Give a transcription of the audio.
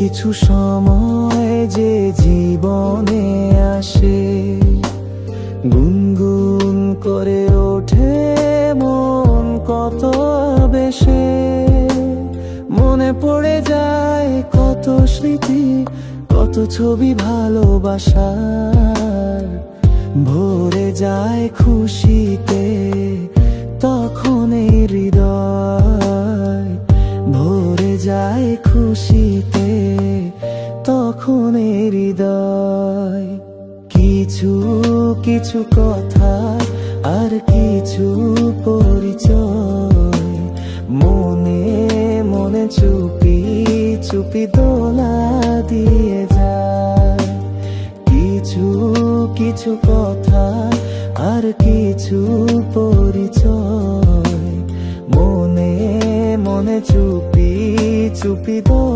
কিছু সময় যে জীবনে আসে, গুনগুন করে ওঠে মন কত বেশে। মনে পড়ে যায় কত স্মৃতি, কত ছবি ভালোবাসার। ভরে যায় খুশিতে তখন এই হৃদয়, ভরে যায় খুশিতে তখন এই হৃদয়। কিছু কিছু কথা আর কিছু পরিচয়, মনে মনে চুপি চুপি দোলা দিয়ে যায়। কিছু কিছু কথা আর কিছু পরিচয়, মনে মনে চুপি চুপি